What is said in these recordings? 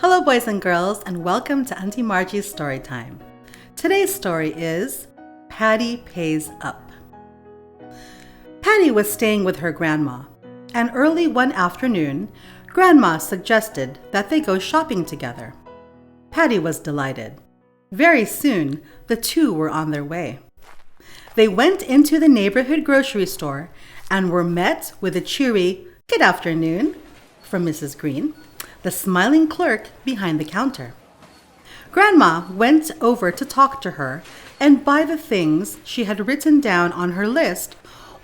Hello boys and girls, and welcome to Auntie Margie's story time. Today's story is Patty Pays Up. Patty was staying with her grandma, and early one afternoon, Grandma suggested that they go shopping together. Patty was delighted. Very soon, the two were on their way. They went into the neighborhood grocery store and were met with a cheery "Good afternoon" from Mrs. Green, the smiling clerk behind the counter. Grandma went over to talk to her and buy the things she had written down on her list,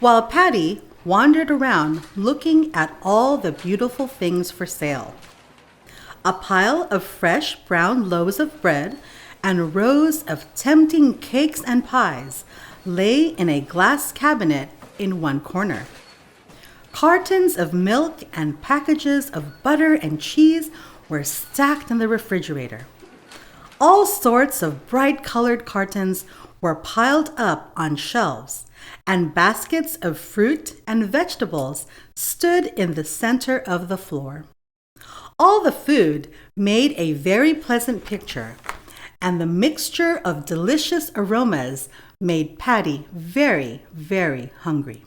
while Patty wandered around looking at all the beautiful things for sale. A pile of fresh brown loaves of bread and rows of tempting cakes and pies lay in a glass cabinet in one corner. Cartons of milk and packages of butter and cheese were stacked in the refrigerator. All sorts of bright-colored cartons were piled up on shelves, and baskets of fruit and vegetables stood in the center of the floor. All the food made a very pleasant picture, and the mixture of delicious aromas made Patty very, very hungry.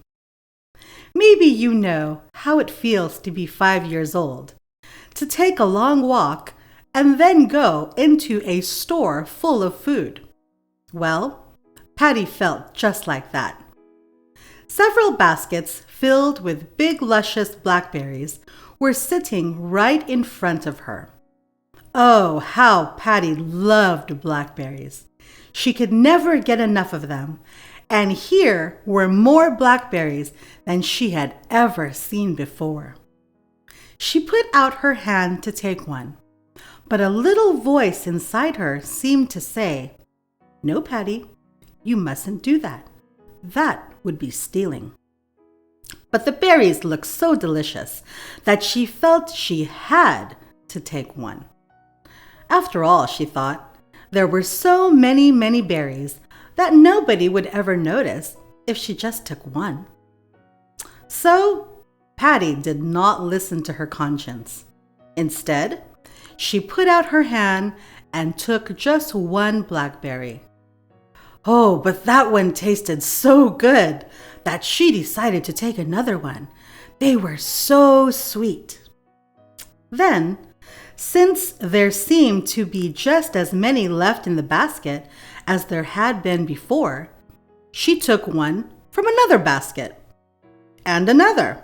Maybe you know how it feels to be 5 years old, to take a long walk and then go into a store full of food. Well, Patty felt just like that. Several baskets filled with big, luscious blackberries were sitting right in front of her. Oh, how Patty loved blackberries! She could never get enough of them, and here were more blackberries than she had ever seen before. She put out her hand to take one, but a little voice inside her seemed to say, "No, Patty, you mustn't do that. That would be stealing." But the berries looked so delicious that she felt she had to take one. After all, she thought, there were so many, many berries that nobody would ever notice if she just took one. So, Patty did not listen to her conscience. Instead, she put out her hand and took just one blackberry. Oh, but that one tasted so good that she decided to take another one. They were so sweet. Then, since there seemed to be just as many left in the basket as there had been before, she took one from another basket, and another.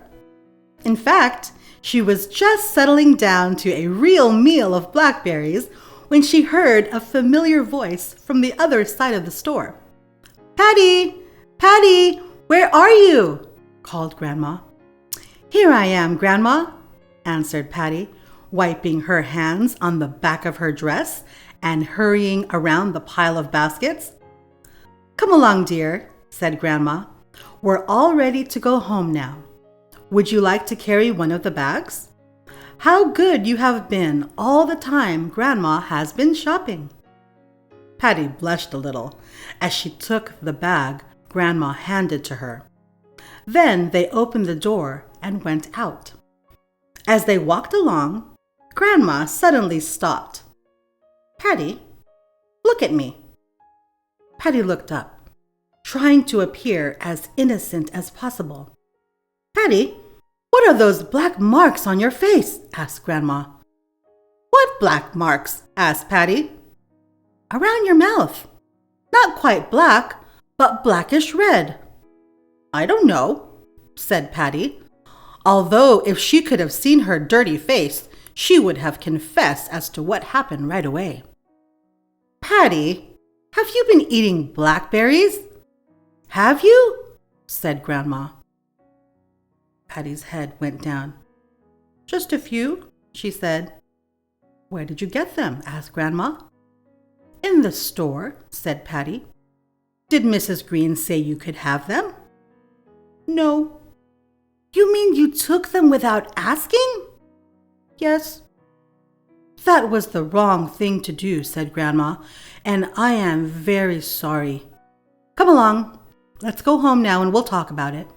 In fact, she was just settling down to a real meal of blackberries when she heard a familiar voice from the other side of the store. "Patty! Patty! Where are you?" called Grandma. "Here I am, Grandma," answered Patty, wiping her hands on the back of her dress and hurrying around the pile of baskets. "Come along, dear," said Grandma. "We're all ready to go home now. Would you like to carry one of the bags? How good you have been all the time Grandma has been shopping." Patty blushed a little as she took the bag Grandma handed to her. Then they opened the door and went out. As they walked along, Grandma suddenly stopped. "Patty, look at me." Patty looked up, trying to appear as innocent as possible. "Patty, what are those black marks on your face?" asked Grandma. "What black marks?" asked Patty. "Around your mouth. Not quite black, but blackish red." "I don't know," said Patty, although if she could have seen her dirty face, she would have confessed as to what happened right away. "Patty, have you been eating blackberries?" "Have you?" said Grandma. Patty's head went down. "Just a few," she said. "Where did you get them?" asked Grandma. "In the store," said Patty. "Did Mrs. Green say you could have them?" "No." "You mean you took them without asking?" "Yes." "That was the wrong thing to do," said Grandma, "and I am very sorry. Come along, let's go home now and we'll talk about it."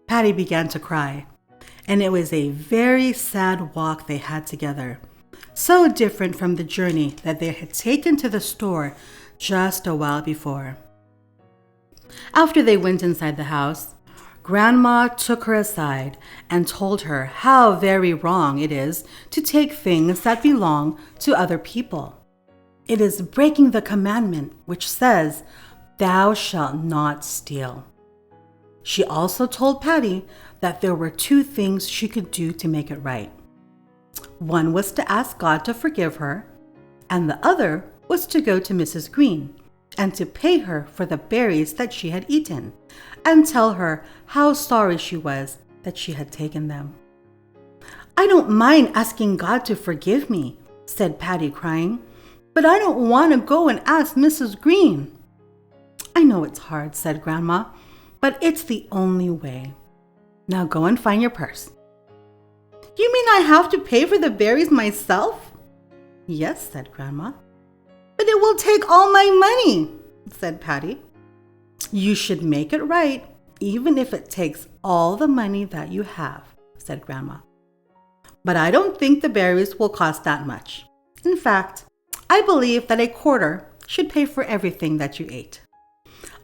Patty began to cry, and it was a very sad walk they had together. so different from the journey that they had taken to the store just a while before. After they went inside the house, Grandma took her aside and told her how very wrong it is to take things that belong to other people. It is breaking the commandment which says, "Thou shalt not steal." She also told Patty that there were two things she could do to make it right. One was to ask God to forgive her, and the other was to go to Mrs. Green and to pay her for the berries that she had eaten, and tell her how sorry she was that she had taken them. "I don't mind asking God to forgive me," said Patty, crying, "but I don't want to go and ask Mrs. Green." "I know it's hard," said Grandma, "but it's the only way. Now go and find your purse." "You mean I have to pay for the berries myself?" "Yes," said Grandma. "But it will take all my money," said Patty. "You should make it right, even if it takes all the money that you have," said Grandma. "But I don't think the berries will cost that much. In fact, I believe that a quarter should pay for everything that you ate."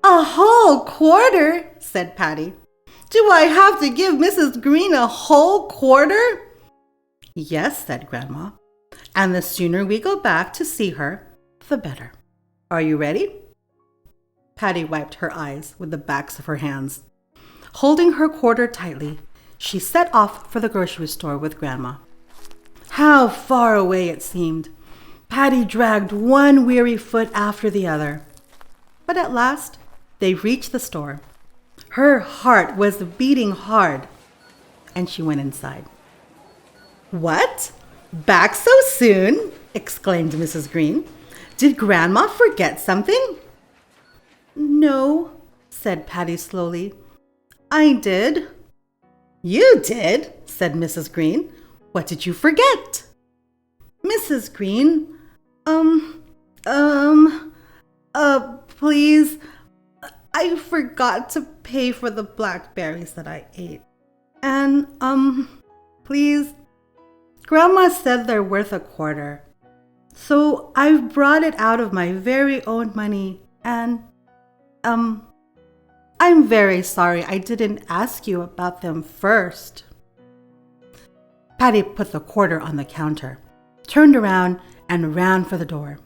"A whole quarter?" said Patty. "Do I have to give Mrs. Green a whole quarter?" "Yes," said Grandma. "And the sooner we go back to see her, the better. Are you ready?" Patty wiped her eyes with the backs of her hands. Holding her quarter tightly, she set off for the grocery store with Grandma. How far away it seemed! Patty dragged one weary foot after the other. But at last, they reached the store. Her heart was beating hard, and she went inside. "What? Back so soon?" exclaimed Mrs. Green. "Did Grandma forget something?" "No," said Patty slowly. "I did." "You did?" said Mrs. Green. "What did you forget?" "Mrs. Green, please, I forgot to pay for the blackberries that I ate. And, please, Grandma said they're worth a quarter. So I've brought it out of my very own money and, I'm very sorry I didn't ask you about them first." Patty put the quarter on the counter, turned around, and ran for the door.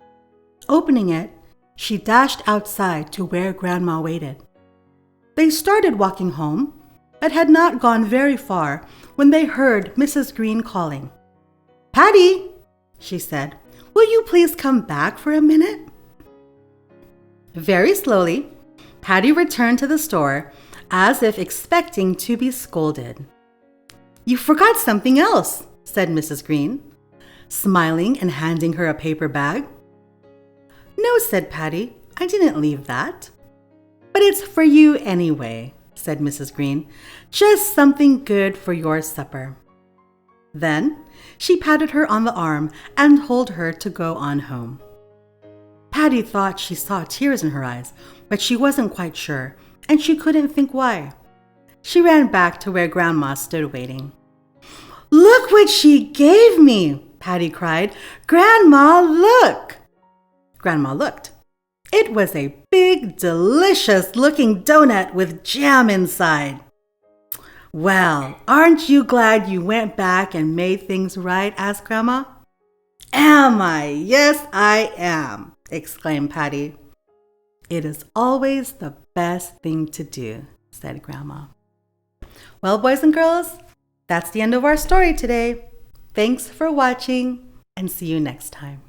Opening it, she dashed outside to where Grandma waited. They started walking home, but had not gone very far when they heard Mrs. Green calling. "Patty," she said, "will you please come back for a minute?" Very slowly, Patty returned to the store as if expecting to be scolded. "You forgot something else," said Mrs. Green, smiling and handing her a paper bag. "No," said Patty, "I didn't leave that." "But it's for you anyway," said Mrs. Green. "Just something good for your supper." Then she patted her on the arm and told her to go on home. Patty thought she saw tears in her eyes, but she wasn't quite sure, and she couldn't think why. She ran back to where Grandma stood waiting. "Look what she gave me!" Patty cried. "Grandma, look!" Grandma looked. It was a big, delicious-looking donut with jam inside. "Well, aren't you glad you went back and made things right?" asked Grandma. "Am I? Yes, I am!" exclaimed Patty. "It is always the best thing to do," said Grandma. Well, boys and girls, that's the end of our story today. Thanks for watching, and see you next time.